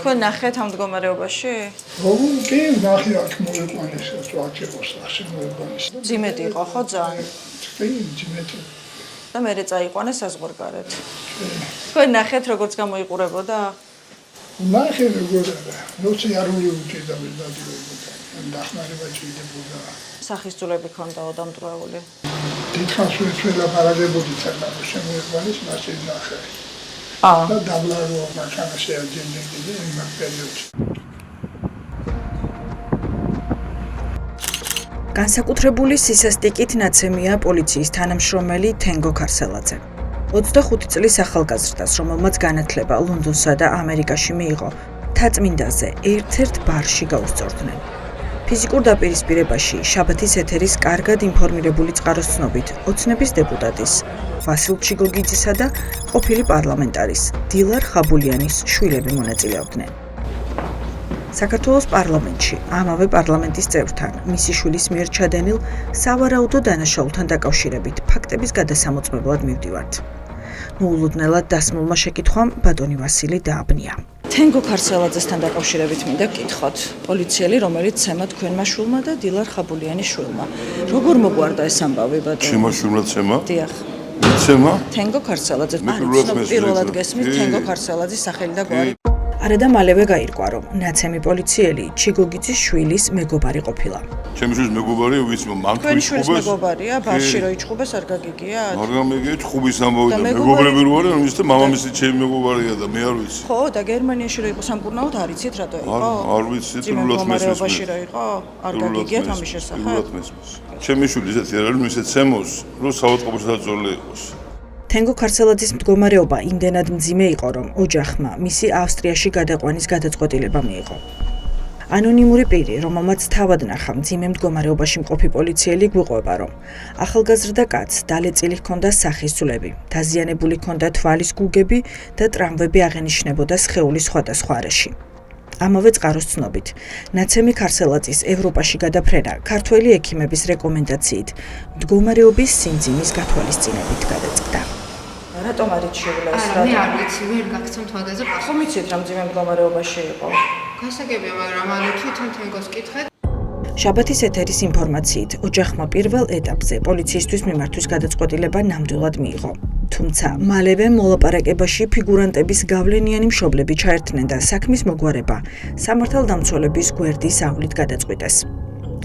თქვენ ნახეთ ამ მდგომარეობაში? კი, ნახე აქ მოიყვანეს, აქ იყო სახში მოიყვანეს. ძიმეთი იყო ხო ძალიან? კი, ძიმეთი. და მერე წაიყვანეს საზღვარგარეთ. თქვენ ნახეთ როგორც გამოიყურებოდა? ნახე როგორ არა. ნოცი არული უჭირდა მედადილებოდა. დახმარება ჭირდებოდა. სახისძულები ქონდაო დამტვრეული. დიდხანს ველაპარაკებოდი საკმაოდ შემოიყვანეს მასე ნახე. და დაბლარო მანქანაში აჯენდები იმ პერიოდში. განსაკუთრებული სისასტიკით ნაცემია პოლიციის თანამშრომელი თენგო ქარსელაძე. 25 წლის ახალგაზრდას, რომელმაც განათლება ლონდონსა და ამერიკაში მიიღო, თაწმინდაზე ერთ-ერთ ბარში გაუსწორდნენ. ფიზიკურ დაპირისპირებაში შაბათის ეთერის კარგად ინფორმირებული წყაროს ცნობით ოცნების დეპუტატის ვასილ ჩიგოგიძისა და ყოფილი პარლამენტარის დილარ ხაბულიანის შვილები მონაწილეობდნენ. საქართველოს პარლამენტში ამავე პარლამენტის წევრთან მისი შვილის მიერ ჩადენილ სავარაუდო დანაშაულთან დაკავშირებით ფაქტების გადასამოწმებლად მივდივართ. მოულოდნელად დასმულმა შეკითხვამ ბატონი ვასილი დააბნია. თენგო ქარსელაძესთან დაკავშირებით მინდა გკითხოთ. პოლიციელი, რომელიც ცემა თქვენმა შვილმა და დილარ ხაბულიანის შვილმა. როგორ მოგვარდა ეს ამბავი ბატონო? ჩემმა შვილმა ცემა? დიახ. ცემა? თენგო ქარსელაძე. პირველად გესმის თენგო ქარსელაძის სახელი და გვარი. არადა მალევე გაირკვა, რომ ნაცემი პოლიციელი ჩიგოგიძის შვილის მეგობარი ყოფილა. ჩემი შვილის მეგობარი, ვის მან თქვენ შვილის მეგობარია, ბარში რო იჭხუბეს არ გაგიგიათ? არ გამიგია, ჩხუბის ამბავი და მეგობრები რო არიან, ის და მამამისი ჩემი მეგობარია და მე არ ვიცი. ხო, და გერმანიაში რო იყო სამკურნალოდ არ იცით რატო იყო? არ ვიცი, პირველად მესმის. რო იყო? არ გაგიგიათ ამის შესახებ? პირველად მესმის. ჩემი შვილი ისეთი არ არის, ისეთ ცემოს, რომ საავადმყოფოში დაწოლილი იყოს. თენგო ქარსელაძის მდგომარეობა იმდენად მძიმე იყო, რომ ოჯახმა მისი ავსტრიაში გადაყვანის გადაწყვეტილება მიიღო. ანონიმური პირი, რომელმაც თავად ნახა მძიმე მდგომარეობაში მყოფი პოლიციელი გვიყვება, რომ ახალგაზრდა კაცს დალეწილი ჰქონდა სახის ძვლები, დაზიანებული ჰქონდა თვალის გუგები და ტრამვები აღენიშნებოდა სხეულის სხვადასხვა არეში. ამავე წყაროს ცნობით, ნაცემი ქარსელაძის ევროპაში გადაფრენა ქართველი ექიმების რეკომენდაციით მდგომარეობის სიმძიმის გათვალისწინებით გადაწყდა. რატომ არ იცშევლა ეს რა? მე არ ვიცი, ვერ გაგცემ თვალგაზე პასუხი. ხომ იცით რა მძიმე მდგომარეობაში იყო? გასაგებია, მაგრამ არ თვითონ თენგოს კითხეთ. შაბათის ეთერის ინფორმაციით, ოჯახმა პირველ ეტაპზე პოლიციისთვის მიმართვის გადაწყვეტილება ნამდვილად მიიღო. თუმცა, მალევე მოლაპარაკებაში ფიგურანტების გავლენიანი მშობლები ჩაერთნენ და საქმის მოგვარება სამართალდამცველების გვერდის ავლით გადაწყვიტეს.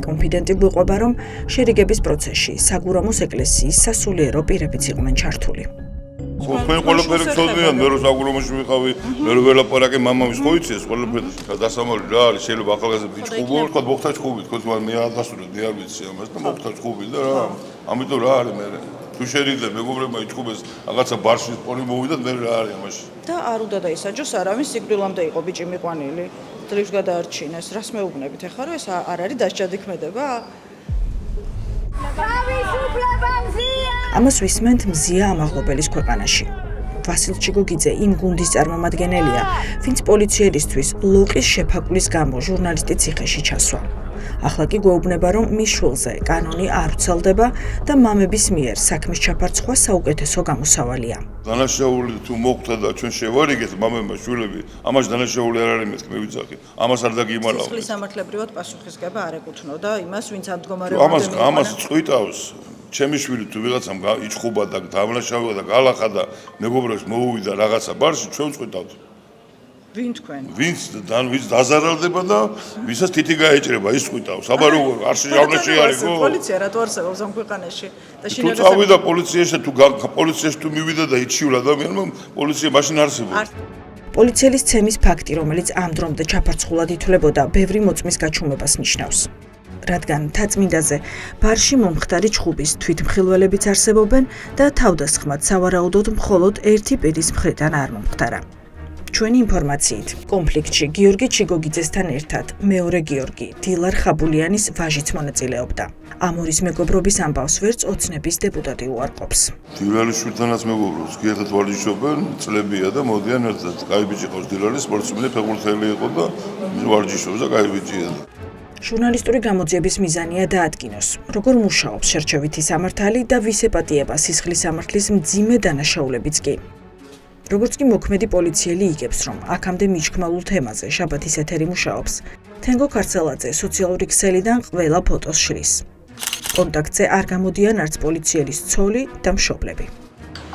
კონფიდენტი გვიყვება, რომ შერიგების პროცესში საგურამოს ეკლესიის სასულიერო პირებიც იყვნენ ჩართული. თქვენ ყველაფერი გწოდნიან, მე რო საგურამოში ვიყავი, მე რო ველაპარაკე მამამის ხო იცი ეს ყველაფერი დასამალი რა არის, შეიძლება ახალგაზრდა იჭყუბო, თქვა მოხდა ჩხუბი, თქვა მე აღასრულე, მე არ ვიცი ამას და მოხდა ჩხუბი და რა, ამიტომ რა არის მე თუ შერიგდა მეგობრებმა იჭყუბეს, რაღაცა ბარში პონი მოვიდა, მე რა არის ამაში. და არ უნდა დაისაჯოს არავის სიკვდილამდე იყო ბიჭი მიყვანილი. ძლივს გადაარჩინეს. რას მეუბნებით ახლა რომ ეს არ არის დასჯადიქმედება? ამას ვისმენთ მზია ამაღლობელის ქვეყანაში. ვასილ ჩიგოგიძე იმ გუნდის წარმომადგენელია, ვინც პოლიციელისთვის ლოყის შეფაკვლის გამო ჟურნალისტი ციხეში ჩასვა. ახლა კი გვეუბნება, რომ მის შვილზე კანონი არ ვრცელდება და მამების მიერ საქმის ჩაფარცხვა საუკეთესო გამოსავალია. დანაშაული თუ მოხდა და ჩვენ შევარიგეთ მამებმა შვილები, ამაში დანაშაული არ არის მეთქი, მე ვიცახი. ამას არ დაგიმალავ. სისხლის სამართლებრივად პასუხისგება არ ეკუთვნოდა იმას, ვინც ამ მდგომარეობამდე მიყვანა. ამას წვიტავს. ჩემი შვილი თუ ვიღაცამ იჭხუბა და დანაშაულა და გალახა და მეგობრებს მოუვიდა რაღაცა ბარში, ჩვენ წვიტავთ. ვინ თქვენ? ვინც დაზარალდება და ვისაც თითი გაეჭრება, ის წვიტავს. აბა როგორ არ შეჟავნეში არისო? პოლიცია რატო არსებობს ამ ქვეყანაში? და თუ წავიდა პოლიციაში თუ მივიდა და იჩიულა ადამიანმა, პოლიცია მაშინ არსებობს. პოლიციელის ცემის ფაქტი, რომელიც ამ დრომდე ჩაფარცხულად ითვლებოდა, ბევრი მოწმის გაჩუმებას ნიშნავს. რადგან თაწმინდაზე ბარში მომხდარი ჩხუბის თვითმხილველებიც არსებობენ და თავდასხმად სავარაუდოდ მხოლოდ ერთი პირის მხრიდან არ მომხდარა. ჩვენი ინფორმაციით, კონფლიქტში გიორგი ჩიგოგიძესთან ერთად მეორე გიორგი დილარ ხაბულიანის ვაჟიც მონაწილეობდა. ამ ორის მეგობრობის ამბავს ვერც ოცნების დეპუტატი უარყოფს. დილარის შვილთანაც მეგობრობს, კი ერთად ვარჯიშობენ, წლებია და მოდიან ერთად. კაი ბიჭი ყავს დილარის, სპორტსმენი, ფეხბურთელი იყო და ვარჯიშობს და კაი ბიჭია. ჟურნალისტური გამოძიების მიზანია დაადგინოს, როგორ მუშაობს შერჩევითი სამართალი და ვის ეპატიება სისხლის სამართლის მძიმე დანაშაულებიც კი. როგორც კი მოქმედი პოლიციელი იგებს, რომ აქამდე მიჩქმალულ თემაზე შაბათის ეთერი მუშაობს, თენგო ქარცელაძე სოციალური ქსელიდან ყველა ფოტოს შლის. კონტაქტზე არ გამოდიან არც პოლიციელის ცოლი და მშობლები.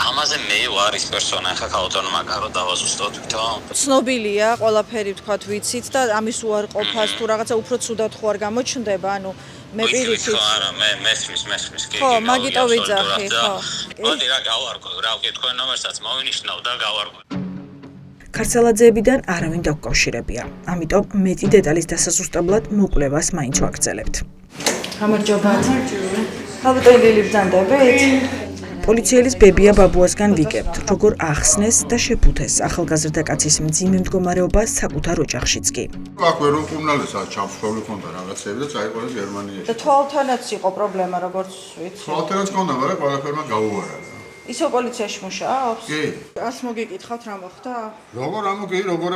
ამაზე მე ვარ ის პერსონა, ხა ქაუტონო მაგარო დავაზუსტოთ თვითონ. ცნობილია, ყველაფერი თქვათ ვიცით და ამის უარყოფას თუ რაღაცა უფრო ცუდად ხო არ გამოჩნდება, ანუ მე პირიქით. არა, მე მესმის კი. ხო, მაგიტო ვიძახი, ხო. მოდი რა გავარკვე, რა ვკითხო ნომერსაც მოვინიშნავ და გავარკვე. ქარცელაძეებიდან არავინ დაკავშირებია, ამიტომ მეტი დეტალის დასაზუსტებლად მოკვლევას მაინც ვაგრძელებთ. გამარჯობათ. ალბეტელი ბრძანდებით? პოლიციელის ბებია ბაბუასგან ვიგებთ, როგორ ახსნეს და შეფუთეს ახალგაზრდა კაცის მძიმე მდგომარეობა საკუთარ ოჯახშიც კი. აქ ვერ უყუნალესაც ჩამსვლელი ქონდა რაღაცები და წაიყვანეს გერმანიაში. და თვალთანაც იყო პრობლემა, როგორც ვიცი. თვალთანაც ქონდა, მაგრამ ყველაფერმა გაუვარა. ისო პოლიციაში მუშაობს? კი. ას მოგიკითხავთ რა მოხდა? როგორ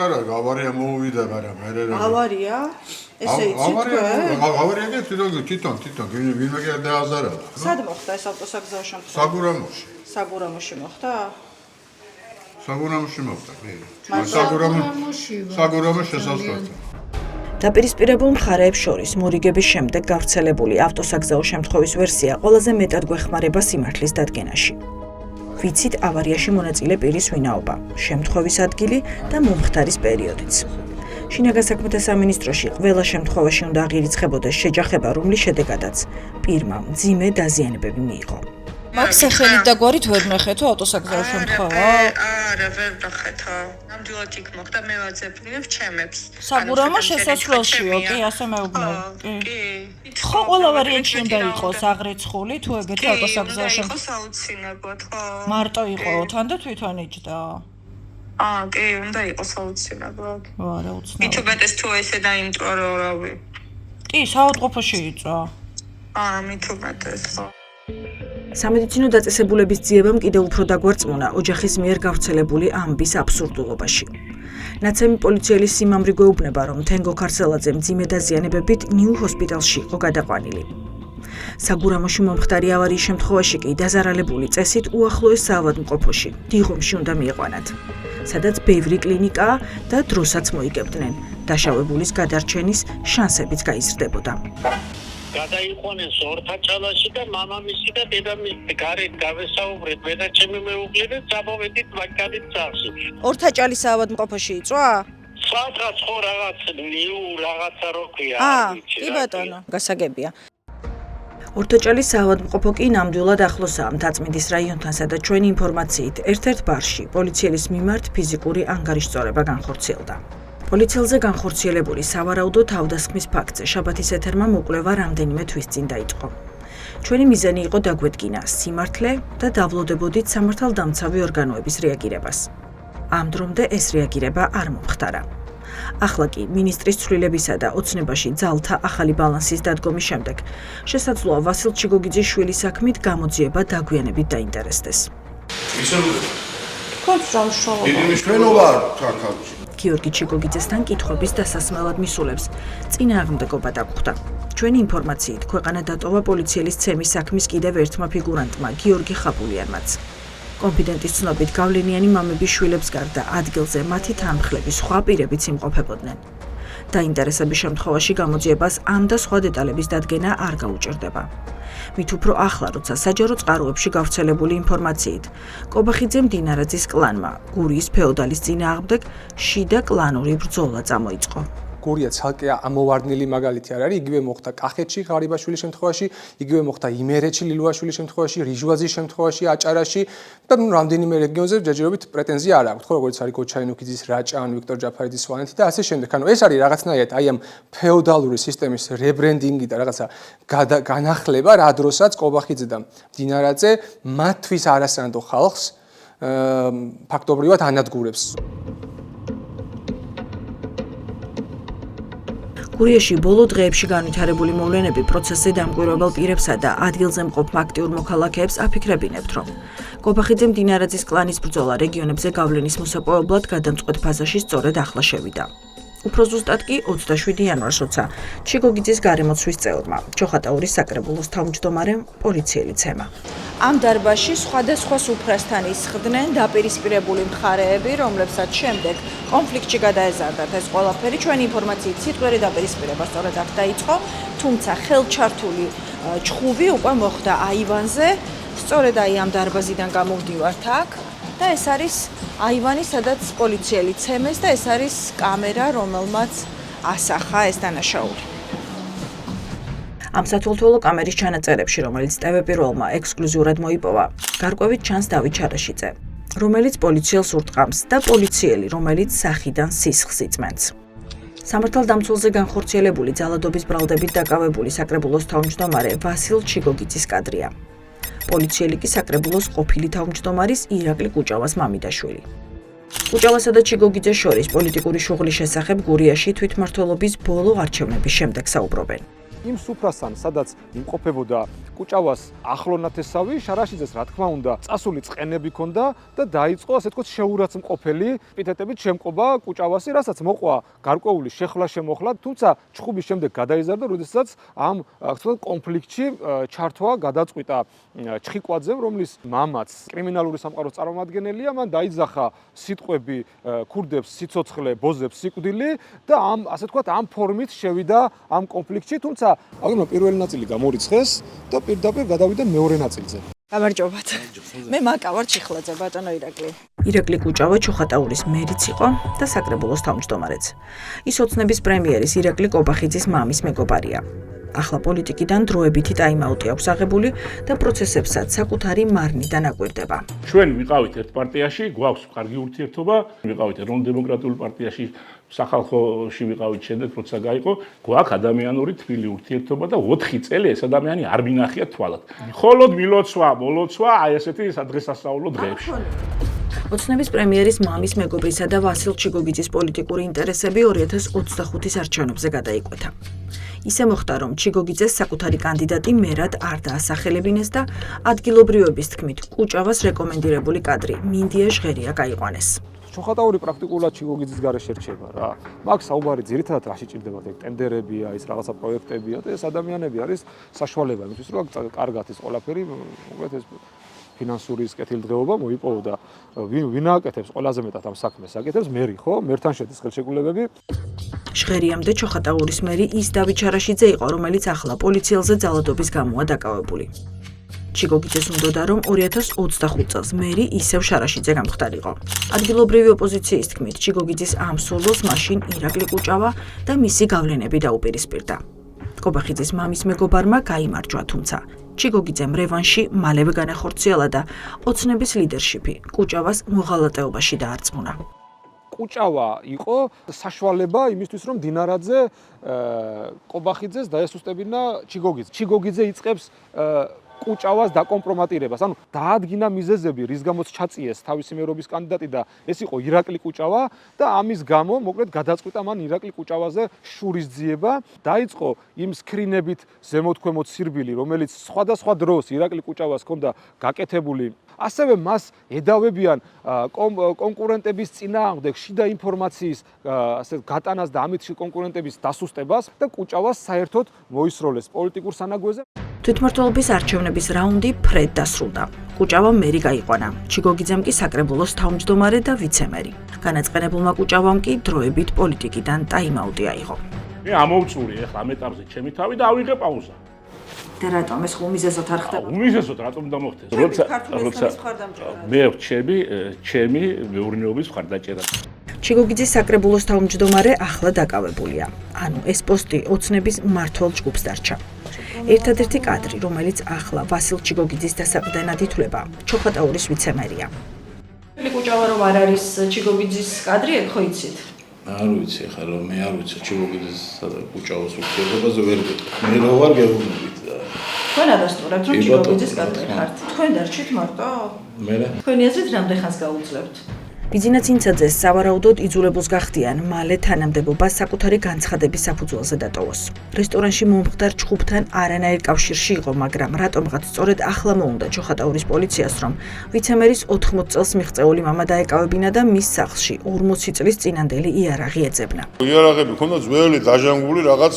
არა, ავარია მოუვიდა, მაგრამ მე რა. ავარია? ესე იცით თქვენ? ავარია თვითონ, ვინმე კი არ დააზარა. სად მოხდა ეს ავტოსაგზაო შემთხვევა? საგურამოში. საგურამოში მოხდა? საგურამოში მოხდა, კი. საგურამოში. საგურამოში შესაძლოა. დაპირისპირებულ მხარეებს შორის მორიგების შემდეგ გავრცელებული ავტოსაგზაო შემთხვევის ვერსია ყველაზე მეტად გვეხმარება სიმართლის დადგენაში. ვიცით ავარიაში მონაწილე პირის ვინაობა, შემთხვევის ადგილი და მომხდარის პერიოდიც. შინაგან საქმეთა სამინისტროში ყველა შემთხვევაში უნდა აღირიცხებოდეს შეჯახება, რომლის შედეგადაც პირმა მძიმე დაზიანებები მიიღო. მაგ სახელით და გვარით ვერ მეხეთო ავტოსაგზაო შემთხვევა? არა, ვერ ვახეთო. ნამდვილად იქ მოხდა, მე ვაძებნებ ჩემებს. საგურამო შესასვლელშიო, კი, ასე მეუბნები. კი. ხო, ყველა ვარიანტი უნდა იყოს აღრიცხული, თუ ეგეთი ავტოსაგზაო შემთხვევა. იყოს აუცილებლად, ხო. მარტო იყო თან და თვითონ იჯდა. კი, უნდა იყოს აუცილებლად. არა, უცნაური. მithumetes თუ ესე დაიმტყვა რომ რავი. კი, საავადმყოფოში იწვა. მithumetes, ხო. სამედიცინო დაწესებულების ძიებამ კიდევ უფრო დაგვარწმუნა ოჯახის მიერ გავრცელებული ამბის აბსურდულობაში. ნაცემი პოლიციელის სიმამრი გვეუბნება, რომ თენგო ქარცელაძე მძიმე დაზიანებებით ნიუ ჰოსპიტალში იყო გადაყვანილი. საგურამოში მომხდარი ავარიის შემთხვევაში კი დაზარალებული წესით უახლოეს საავადმყოფოში, დიღომში უნდა მიიყვანათ, სადაც ბევრი კლინიკაა და დროსაც მოიგებდნენ. დაშავებულის გადარჩენის შანსებიც გაიზრდებოდა. გადაიყვანეს ორთაჭალაში და მამამისი და დედამისი გარეთ გავესაუბრეთ მე და ჩემი მეუღლე და წამოვედით მაგალით წავსი. ორთაჭალის საავადმყოფოში იწვა? სადღაც ხო რაღაც ნიუ რაღაცა როქია. კი ბატონო, გასაგებია. ორთაჭალის საავადმყოფო კი ნამდვილად ახლოსაა მთაწმინდის რაიონთან, სადაც ჩვენი ინფორმაციით ერთ-ერთ ბარში პოლიციელის მიმართ ფიზიკური ანგარიშწორება განხორციელდა. პოლიციელზე განხორციელებული სავარაუდო თავდასხმის ფაქტზე შაბათის ეთერმა მოკვლევა რამდენიმე თვის წინ დაიწყო. ჩვენი მიზანი იყო დაგვედგინა სიმართლე და დავლოდებოდით სამართალდამცავი ორგანოების რეაგირებას. ამ დრომდე ეს რეაგირება არ მომხდარა. ახლა კი მინისტრის ცვლილებისა და ოცნებაში ძალთა ახალი ბალანსის დადგომის შემდეგ შესაძლოა ვასილ ჩიგოგიძის შვილის საქმით გამოძიება დაგვიანებით დაინტერესდეს. გიორგი ჩიგოგიძესთან კითხვების დასასმელად მისულებს წინააღმდეგობა დაგვხვდა. ჩვენი ინფორმაციით ქვეყანა დატოვა პოლიციელის ცემის საქმის კიდევ ერთმა ფიგურანტმა გიორგი ხაბულიანმაც. კონფიდენტის ცნობით გავლენიანი მამების შვილებს გარდა ადგილზე მათი თანმხლები სხვა პირებიც იმყოფებოდნენ. დაინტერესების შემთხვევაში გამოძიებას ამ და სხვა დეტალების დადგენა არ გაუჭირდება. მით უფრო ახლა, როცა საჯარო წყაროებში გავრცელებული ინფორმაციით, კობახიძემ დინარაძის კლანმა გურიის ფეოდალის წინააღმდეგ შიდა კლანური ბრძოლა წამოიწყო. გურია ცალკე ამოვარდნილი მაგალითი არ არის, იგივე მოხდა კახეთში ღარიბაშვილის შემთხვევაში, იგივე მოხდა იმერეთში ლილუაშვილის შემთხვევაში, რიჟვაძის შემთხვევაში, აჭარაში და რამდენიმე რეგიონზე ჯერჯერობით პრეტენზია არ აქვს, ხო როგორც არის გოჩაინუქიძის, რაჭან, ვიქტორ ჯაფარიძის სვანეთი და ასე შემდეგ. ანუ ეს არის რაღაცნაირად აი ამ ფეოდალური სისტემის რებრენდინგი და რაღაცა განახლება, რა დროსაც კობახიძე და დინარაძე მათთვის არასანდო ხალხს ფაქტობრივად ანადგურებს. გურიაში ბოლო დღეებში განვითარებული მოვლენები პროცესზე დამკვირვებელ პირებსა და ადგილზე მყოფ აქტიურ მოქალაქეებს აფიქრებინებთ, რომ კობახიძემ დინარაძის კლანის ბრძოლა რეგიონებზე გავლენის მოსაპოვებლად გადამწყვეტ ფაზაში სწორედ ახლა შევიდა. უფრო ზუსტად კი 27 იანვარს, როცა ჩიგოგიძის გარემოცვის წევრმა ჩოხატაურის საკრებულოს თავმჯდომარემ პოლიციელი ცემა. ამ დარბაზში სხვადასხვა სუფრასთან ისხდნენ დაპირისპირებული მხარეები, რომლებსაც შემდეგ კონფლიქტში გადაეზარდათ ეს ყველაფერი. ჩვენი ინფორმაციით სიტყვიერი დაპირისპირება სწორედ აქ დაიწყო, თუმცა ხელჩართული ჩხუბი უკვე მოხდა აივანზე, სწორედ აი ამ დარბაზიდან გამოვდივართ აქ და ეს არის აივანი, სადაც პოლიციელი ცემეს და ეს არის კამერა, რომელმაც ასახა ეს დანაშაული. ამ სათვალთვალო კამერის ჩანაწერებში, რომელიც ტევ-პირველმა ექსკლუზიურად მოიპოვა, გარკვევით ჩანს დავით ჩარაშიძე, რომელიც პოლიციელს ურტყამს და პოლიციელი, რომელიც სახიდან სისხლს იწმენს. სამართალდამცველზე განხორციელებული ძალადობის ბრალდებით დაკავებული საკრებულოს თავმჯდომარე ვასილ ჩიგოგიძის კადრია. პოლიციელი კი საკრებულოს ყოფილი თავმჯდომარის ირაკლი კუჭავას მამიდაშვილი. კუჭავასა და ჩიგოგიძეს შორის პოლიტიკური შუღლის შესახებ გურიაში თვითმმართველობის ბოლო არჩევნების შემდეგ საუბრობენ. იმ სუფრასთან, სადაც იმყოფებოდა კუჭავას ახლონათესავი, შარაშიძეს რა თქმა უნდა, წასული წყენები ჰქონდა და დაიწყო, ასე ვთქვათ, შეურაცმყოფელი ეპითეტებით შემკობა კუჭავასი, რასაც მოყვა გარკვეული შეხლა-შემოხლა, თუმცა ჩხუბის შემდეგ გადაიზარდა, როდესაც ამ, ასე ვთქვათ, კონფლიქტში ჩართვა გადაწყვიტა ჩხიკვაძემ, რომლის მამაც კრიმინალური სამყაროს წარმომადგენელია, მან დაიძახა სიტყვები ქურდებს სიცოცხლე, ბოზებს სიკვდილი და ამ, ასე ვთქვათ, ამ ფორმით შევიდა ამ კონფლიქტში, თუმცა აგრეთვე პირველი ნაწილი გამორიცხეს და პირდაპირ გადავიდა მეორე ნაწილზე. გამარჯობათ. მე მაკავარ ჩიხლაძე, ბატონო ირაკლი. ირაკლი კუჭავა ჩოხატაურის მერიც იყო და საკრებულოს თავმჯდომარეც. ის ოცნების პრემიერის ირაკლი კობახიძის მამის მეგობარია. ახლა პოლიტიკიდან დროებითი ტაიმაუტი აქვს აღებული და პროცესებსაც საკუთარი მარნიდან აკვირდება. ჩვენ ვიყავით ერთ პარტიაში, გვაქვს კარგი ურთიერთობა, ვიყავით ეროვნულ-დემოკრატიულ პარტიაში, სახალხოში ვიყავით შემდეგ, როცა გაიყო, გვაქვს ადამიანური თბილი ურთიერთობა და 4 წელი ეს ადამიანი არ მინახია თვალად. მხოლოდ მოლოცვა, აი ესეთი სადღესასწაულო დღეებში. ოცნების პრემიერის მამის მეგობრისა და ვასილ ჩიგოგიძის პოლიტიკური ინტერესები 2025-ის არჩევნებზე გადაიკვეთა. ისე მოხდა, რომ ჩიგოგიძეს საკუთარი კანდიდატი მერად არ დაასახელებინეს და ადგილობრივების თქმით, კუჭავას რეკომენდირებული კადრი მინდია ჟღერია გაიყვანეს. ჩოხატაური პრაქტიკულად ჩიგოგიძის გარეშე რჩება რა. მაგ საუბარი ძირითადად რაში ჭირდება, ტენდერებია, ის რაღაცა პროექტებია და ეს ადამიანები არის საშუალება იმისთვის, რომ კარგად ის ყველაფერი, მოკლედ ეს ფინანსური კეთილდღეობა მოიპოვო და ვინ აკეთებს ყველაზე მეტად ამ საქმეს აკეთებს მერი, ხო? მერთან შედის ხელშეკრულებები. ჟღერიამდე ჩოხატაურის მერი ის დავით ჩარაშიძე იყო, რომელიც ახლა პოლიციელზე ძალადობის გამოა დაკავებული. ჩიგოგიძეს უნდოდა, რომ 2025 წელს მერი ისევ შარაშიძე გამხდარიყო. ადგილობრივი ოპოზიციის თქმით, ჩიგოგიძის ამ სურვილს მაშინ ირაკლი კუჭავა და მისი გავლენები დაუპირისპირდა. კობახიძის მამის მეგობარმა გაიმარჯვა, თუმცა ჩიგოგიძემ რევანში მალევე განახორციელა და ოცნების ლიდერშიპი კუჭავას მოღალატეობაში დაარწმუნა. კუჭავა იყო საშუალება იმისთვის, რომ დინარაძე კობახიძეს დაესუსტებინა ჩიგოგიძე. ჩიგოგიძე იწყებს კუჭავას დაკომპრომატირებას. ანუ დაადგინა მიზეზები, რის გამოც ჩაწიეს თავისი მერობის კანდიდატი და ეს იყო ირაკლი კუჭავა და ამის გამო, მოკლედ გადაწყვიტა მან ირაკლი კუჭავაზე შურის ძიება. დაიწყო იმ სკრინებით ზემოთქვემოთ სირბილი, რომელიც სხვადასხვა დროს ირაკლი კუჭავას ჰქონდა გაკეთებული. ასევე მას ედავებიან კონკურენტების წინააღმდეგ შიდა ინფორმაციის ასე გატანას და ამით კონკურენტების დასუსტებას და კუჭავას საერთოდ მოისროლეს პოლიტიკურ სანაგვეზე. თვითმმართველობის არჩევნების რაუნდი ფრედ დასრულდა. კუჭავა მერი გაიყვანა. ჩიგოგიძემ კი საკრებულოს თავმჯდომარე და ვიცემერი. განაწყენებულმა კუჭავამ კი დროებით პოლიტიკიდან ტაიმაუტი აიღო. მე ამოვწური ახლა ამ ეტაპზე ჩემი თავი და ავიღე პაუზა. და რატომ ეს უმიზესოდ არ ხდება? უმიზესოდ რატომ დამოხდეს? როცა მე ჩემი მეურნეობის მხარდაჭერა. ჩიგოგიძის საკრებულოს თავმჯდომარე ახლა დაკავებულია. ანუ ეს პოსტი ოცნების მმართველ ჯგუფს დარჩა. ერთადერთი კადრი, რომელიც ახლა ვასილ ჩიგოგიძის დასაყრდენად ითვლება, ჩოხატაურის ვიცემერია. კუჭავა რომ არ არის ჩიგოგიძის კადრი, ხო იცით? არ ვიცი, ხა რომ მე არ ვიცი ჩიგოგიძის და კუჭავას ურთიერთობაზე ვერ ვიტყვი. მე რა ვარ გეუბნებით და თქვენ ადასტურებთ, რომ ჩიგოგიძის კადრი ხართ. თქვენ დარჩით მარტო? მე რა? თქვენი აზრით რამდენ ხანს გაუძლებთ? ბიძინა ცინცაძეს სავარაუდოდ იძულებულს გახდიან მალე თანამდებობა საკუთარი განცხადების საფუძველზე დატოვოს. რესტორანში მომხდარ ჩხუბთან არანაირ კავშირში იყო, მაგრამ რატომღაც სწორედ ახლა მოუნდა ჩოხატაურის პოლიციას, რომ ვიცემერის 80 წელს მიღწეული მამა დაეკავებინა და მის სახლში 40 წლის წინანდელი იარაღი ეძებნა. იარაღები ქონდა ძველი დაჟანგული რაღაც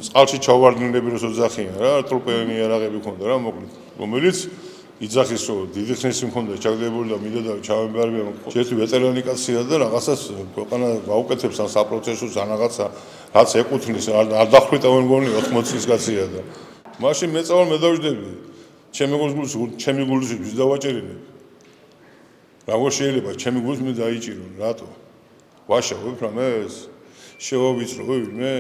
წყალში ჩავარდნილები როს ოძახიან რა, ტროპიანი იარაღები ქონდა რა, მოკლედ, რომელიც იძახის რომ დიდი ხნის მქონდა ჩაგდებული და მიდოდა ჩავემბარებიან ერთი ვეტერანი კაცია და რაღაცას ქვეყანა გაუკეთებს ან საპროცესოს ან რაღაცა რაც ეკუთვნის არ დახვიტავენ გონი 80 წლის კაცია და მაშინ მეწავალ მე დავждები ჩემი გულის ვის დავაჭერინებ როგორ შეიძლება ჩემი გულს მე დაიჭირონ რატო ვაშავებ რა მეს შევავიწრო მე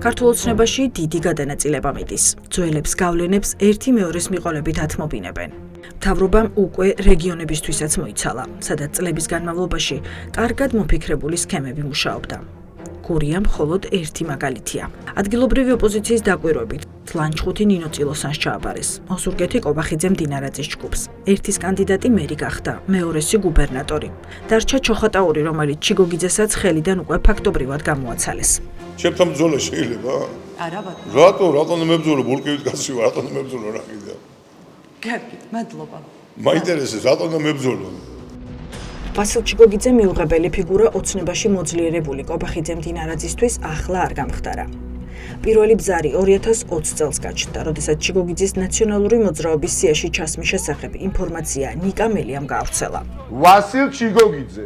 ქართულ ოცნებაში დიდი გადანაწილება მიდის. ძველებს გავლენებს ერთი მეორეს მიყოლებით ათმობინებენ. მთავრობამ უკვე რეგიონებისთვისაც მოიცალა, სადაც წლების განმავლობაში კარგად მოფიქრებული სქემები მუშაობდა. გურია მხოლოდ ერთი მაგალითია. ადგილობრივი ოპოზიციის დაკვირვებით ლანჩხუთი ნინო წილოსანს ჩააბარეს. ოზურგეთი კობახიძემ დინარაძის ჯგუფს. ერთის კანდიდატი მერი გახდა, მეორესი გუბერნატორი. დარჩა ჩოხატაური, რომელიც ჩიგოგიძესაც ხელიდან უკვე ფაქტობრივად გამოაცალეს. ჩემთან ბრძოლა შეიძლება? არა ბატონო. რატომ მებრძოლო ბულკივით კაცი ვარ, რატომ მებრძოლო რა კიდე? გაკი, მადლობა. მაინტერესებს რატომ მებრძოლო? ვასილ ჩიგოგიძე მიუღებელი ფიგურა ოცნებაში მოძლიერებული კობახიძემ დინარაძისთვის ახლა არ გამხდარა. პირველი ბზარი 2020 წელს გაჩნდა, როდესაც ჩიგოგიძის ნაციონალური მოძრაობის სიაში ჩასმის შესახებ ინფორმაცია ნიკა მელიამ გაავრცელა. ვასილ ჩიგოგიძე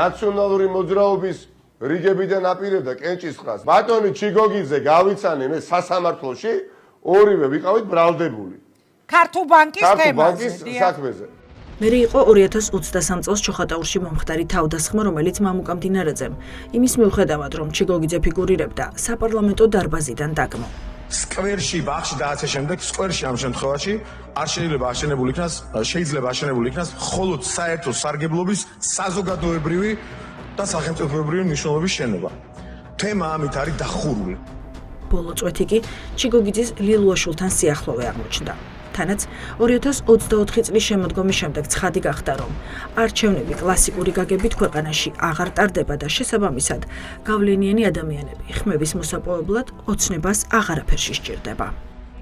ნაციონალური მოძრაობის რიგებიდან აპირებდა კენჭისყრას. ბატონი ჩიგოგიძე გავიცანე მე სასამართლოში, ორივე ვიყავით ბრალდებული. ქართულ ბანკის საქმეზე. მერე იყო 2023 წელს ჩოხატაურში მომხდარი თავდასხმა, რომელიც მამუკამ დინარაძემ იმის მიუხედავად, რომ ჩიგოგიძე ფიგურირებდა საპარლამენტო დარბაზიდან დაგმო. სკვერში, ბაღში და ასე შემდეგ, სკვერში ამ შემთხვევაში არ შეიძლება აშენებული იქნას მხოლოდ საერთო სარგებლობის საზოგადოებრივი და სახელმწიფოებრივი მნიშვნელობის შენობა. თემა ამით არის დახურული. ბოლო წვეთი კი ჩიგოგიძის ლილუაშულთან სიახლოვე აღმოჩნდა. თანაც 2024 წლის შემოდგომის შემდეგ ცხადი გახდა, რომ არჩევნები კლასიკური გაგებით ქვეყანაში აღარ ტარდება და შესაბამისად გავლენიანი ადამიანები ხმების მოსაპოვებლად ოცნებას აღარაფერში სჭირდება.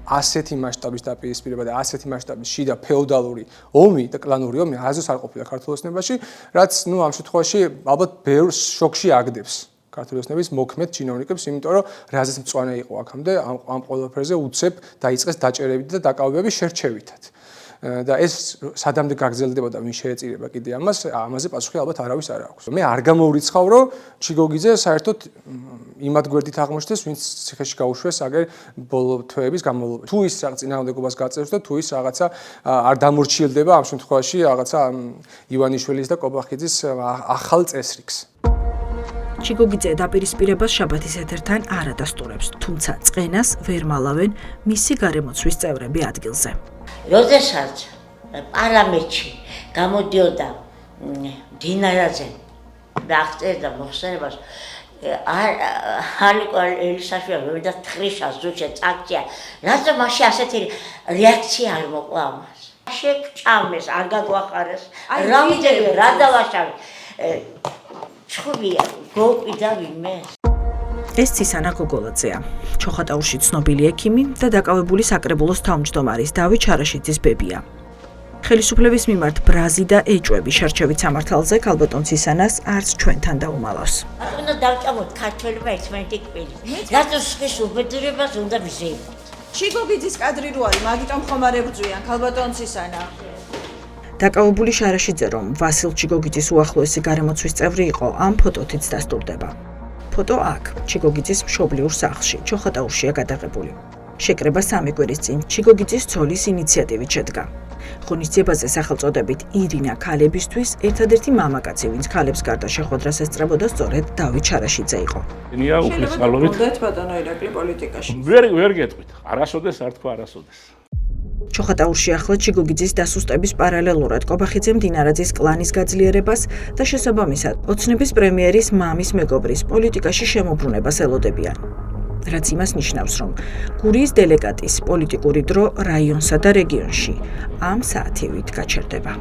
ასეთი მასშტაბის დაპირისპირება და ასეთი მასშტაბის შიდა ფეოდალური ომი და კლანური ომი აზოს არ ყოფილა ქართულ ოცნებაში, რაც ამ შემთხვევაში ალბათ ბევრ შოკში აგდებს ქართული ოცნების მოქმედ ჩინოვნიკებს, იმიტომ რომ რაზეც მწვანე იყო აქამდე ამ ყველაფერზე უცებ დაიწყეს დაჭერებით და დაკავებები შერჩევითად. და ეს სადამდე გაგრძელდება და ვინ შეეწირება კიდე ამაზე პასუხი ალბათ არავის არ აქვს. მე არ გამოვრიცხავ, რომ ჩიგოგიძე საერთოდ იმად გვერდით აღმოჩნდეს, ვინც ციხეში გაუშვეს აგერ ბოლო თვეების განმავლობაში. თუ ის რაღაც წინააღმდეგობას გაწერს და თუ ის რაღაცა არ დამორჩილდება ამ შემთხვევაში რაღაცა ივანიშვილის და კობახიძის ახალ წესრიგს. ჩიგოგიძე დაპირისპირებას შაბათის ეთერთან არ ადასტურებს, თუმცა წყენას ვერ მალავენ მისი გარემოცვის წევრები ადგილზე. როდესაც პარლამენტში გამოდიოდა დინარაძე და აღწერდა მოხსენებას ალიკო ელისაშვილი და თხრიშა ზუჩე წაქცია, რატომ მაშინ ასეთი რეაქცია არ მოყვა მას? შეჭამეს, არ გაგვახარეს, რამდენი რა დავაშავე. ჩხუბია, გოკვიდა ვინმე. ეს ცისანა გოგოლაძეა, ჩოხატაურში ცნობილი ექიმი და დაკავებული საკრებულოს თავმჯდომარის დავით ჩარაშიძის ბებია. ხელისუფლების მიმართ ბრაზი და ეჭვები შერჩევით სამართალზე ქალბატონ ცისანას არც ჩვენთან დაუმალავს. უნდა დავჭამოთ ქართველებმა ერთმანეთი კბილი. რატო სხვის უბედურებას უნდა ვიზეიმოთ? ჩიგოგიძის კადრი რო არის, მაგიტომ ხომ არ ებრძვიან ქალბატონ ცისანა. დაკავებული შარაშიძე, რომ ვასილ ჩიგოგიძის უახლოესი გარემოცვის წევრი იყო, ამ ფოტოთიც დასტურდება. ფოტო აქ, ჩიგოგიძის მშობლიურ სახლში, ჩოხატაურშია გადაღებული. შეკრება 3 კვირის წინ ჩიგოგიძის ცოლის ინიციატივით შედგა. ღონისძიებაზე სახელწოდებით ირინა ქალებისთვის ერთადერთი მამაკაცი, ვინც ქალებს გარდა შეხვედრას ესწრებოდა, სწორედ დავით ჩარაშიძე იყო. ნია უფლის წყალობით. მოდეთ ბატონო ირაკლი პოლიტიკაში. ვერ გეტყვით. არასოდეს არ თქვა არასოდეს. ჩოხატაურში ახლა ჩიგოგიძის დასუსტების პარალელურად კობახიძემ დინარაძის კლანის გაძლიერებას და შესაბამისად ოცნების პრემიერის მამის მეგობრის პოლიტიკაში შემოbrunებას ელოდებიან. რაც იმას ნიშნავს, რომ გურიის დელეგატის პოლიტიკური დრო რაიონსა და რეგიონში ამ საათივით გაჩერდება.